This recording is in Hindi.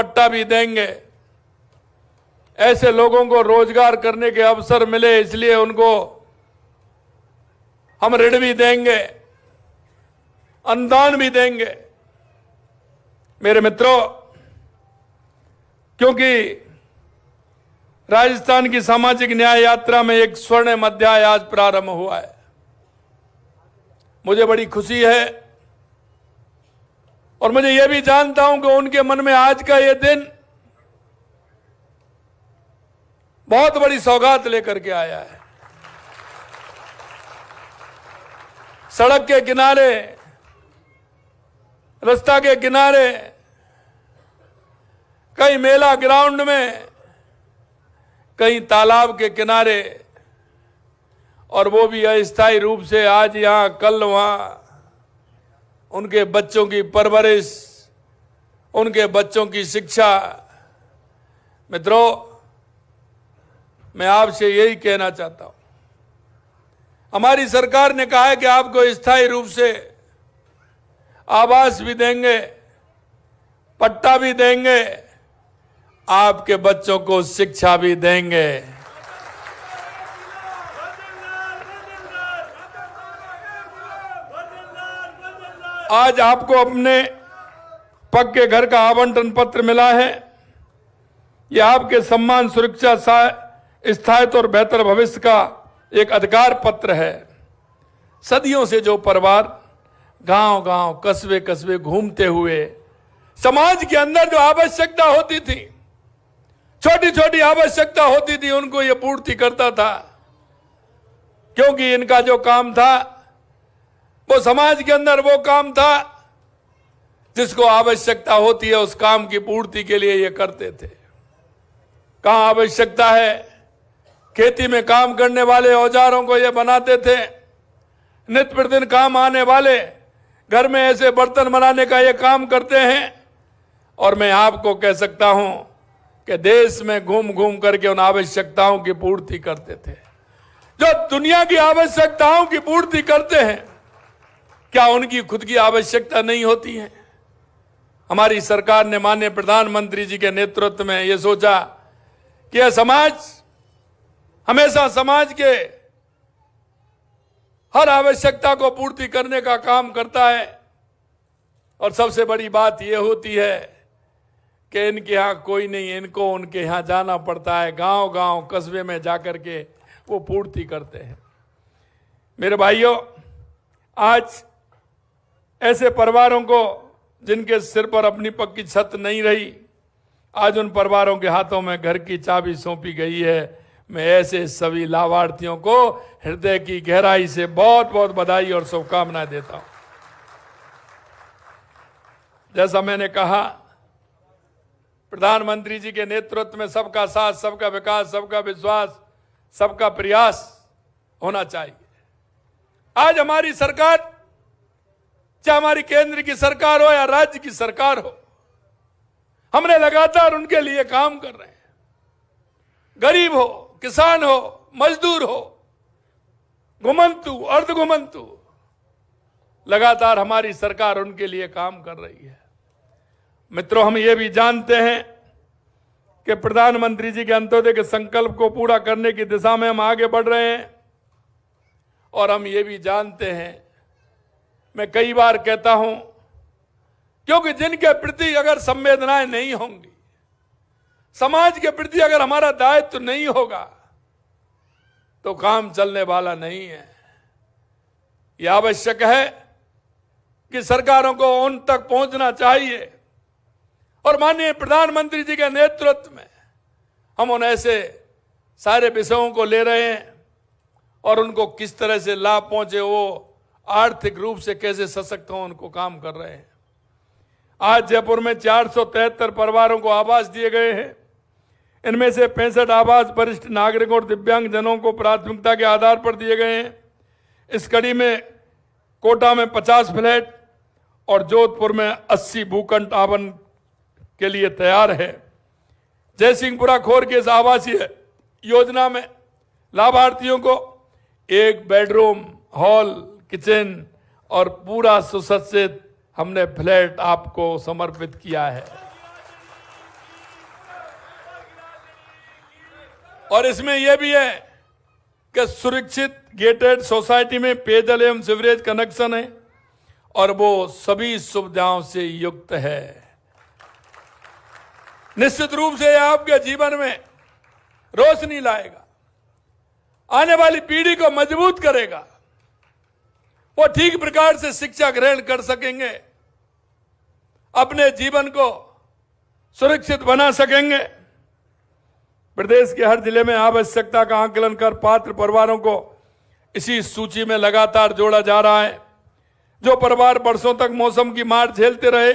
पट्टा भी देंगे। ऐसे लोगों को रोजगार करने के अवसर मिले, इसलिए उनको हम ऋण भी देंगे, अनुदान भी देंगे। मेरे मित्रों, क्योंकि राजस्थान की सामाजिक न्याय यात्रा में एक स्वर्णिम अध्याय आज प्रारंभ हुआ है। मुझे बड़ी खुशी है और मुझे यह भी जानता हूं कि उनके मन में आज का यह दिन बहुत बड़ी सौगात लेकर के आया है। सड़क के किनारे, रास्ता के किनारे, कहीं मेला ग्राउंड में, कहीं तालाब के किनारे, और वो भी अस्थायी रूप से, आज यहां कल वहां, उनके बच्चों की परवरिश, उनके बच्चों की शिक्षा। मित्रों, मैं आपसे यही कहना चाहता हूं, हमारी सरकार ने कहा है कि आपको स्थायी रूप से आवास भी देंगे, पट्टा भी देंगे, आपके बच्चों को शिक्षा भी देंगे। आज आपको अपने पक्के घर का आवंटन पत्र मिला है। यह आपके सम्मान, सुरक्षा, स्थायित्व और बेहतर भविष्य का एक अधिकार पत्र है। सदियों से जो परिवार गांव गांव, कस्बे कस्बे घूमते हुए समाज के अंदर जो आवश्यकता होती थी, छोटी छोटी आवश्यकता होती थी, उनको यह पूर्ति करता था। क्योंकि इनका जो काम था वो समाज के अंदर वो काम था जिसको आवश्यकता होती है, उस काम की पूर्ति के लिए ये करते थे। कहां आवश्यकता है, खेती में काम करने वाले औजारों को ये बनाते थे। नित्य प्रतिदिन काम आने वाले घर में ऐसे बर्तन बनाने का ये काम करते हैं। और मैं आपको कह सकता हूं कि देश में घूम घूम करके उन आवश्यकताओं की पूर्ति करते थे। जो दुनिया की आवश्यकताओं की पूर्ति करते हैं, क्या उनकी खुद की आवश्यकता नहीं होती है? हमारी सरकार ने माननीय प्रधानमंत्री जी के नेतृत्व में यह सोचा कि यह समाज हमेशा समाज के हर आवश्यकता को पूर्ति करने का काम करता है। और सबसे बड़ी बात यह होती है कि इनके यहां कोई नहीं, इनको उनके यहां जाना पड़ता है। गांव गांव, कस्बे में जाकर के वो पूर्ति करते हैं। मेरे भाइयों, आज ऐसे परिवारों को जिनके सिर पर अपनी पक्की छत नहीं रही, आज उन परिवारों के हाथों में घर की चाबी सौंपी गई है। मैं ऐसे सभी लाभार्थियों को हृदय की गहराई से बहुत बहुत बधाई और शुभकामनाएं देता हूं। जैसा मैंने कहा, प्रधानमंत्री जी के नेतृत्व में सबका साथ, सबका विकास, सबका विश्वास, सबका प्रयास होना चाहिए। आज हमारी सरकार, चाहे हमारी केंद्र की सरकार हो या राज्य की सरकार हो, हमने लगातार उनके लिए काम कर रहे हैं। गरीब हो, किसान हो, मजदूर हो, घुमंतु, अर्ध घुमंतु, लगातार हमारी सरकार उनके लिए काम कर रही है। मित्रों, हम ये भी जानते हैं कि प्रधानमंत्री जी के अंत्योदय के संकल्प को पूरा करने की दिशा में हम आगे बढ़ रहे हैं। और हम ये भी जानते हैं, मैं कई बार कहता हूं, क्योंकि जिनके प्रति अगर संवेदनाएं नहीं होंगी, समाज के प्रति अगर हमारा दायित्व नहीं होगा, तो काम चलने वाला नहीं है। यह आवश्यक है कि सरकारों को उन तक पहुंचना चाहिए। और माननीय प्रधानमंत्री जी के नेतृत्व में हम उन ऐसे सारे विषयों को ले रहे हैं और उनको किस तरह से लाभ पहुंचे, वो आर्थिक रूप से कैसे सशक्त हों, उनको काम कर रहे हैं। आज जयपुर में 473 परिवारों को आवास दिए गए हैं। इनमें से 65 आवास वरिष्ठ नागरिकों और दिव्यांग जनों को प्राथमिकता के आधार पर दिए गए हैं। इस कड़ी में कोटा में 50 फ्लैट और जोधपुर में 80 भूखंड आवंटन के लिए तैयार है। जयसिंहपुरा खोर के इस आवासीय योजना में लाभार्थियों को 1 बेडरूम, हॉल, किचन और पूरा सुसज्जित हमने फ्लैट आपको समर्पित किया है। और इसमें यह भी है कि सुरक्षित गेटेड सोसाइटी में पेयजल एवं सीवरेज कनेक्शन है और वो सभी सुविधाओं से युक्त है। निश्चित रूप से यह आपके जीवन में रोशनी लाएगा, आने वाली पीढ़ी को मजबूत करेगा, वो ठीक प्रकार से शिक्षा ग्रहण कर सकेंगे, अपने जीवन को सुरक्षित बना सकेंगे। प्रदेश के हर जिले में आवश्यकता का आकलन कर पात्र परिवारों को इसी सूची में लगातार जोड़ा जा रहा है। जो परिवार वर्षों तक मौसम की मार झेलते रहे,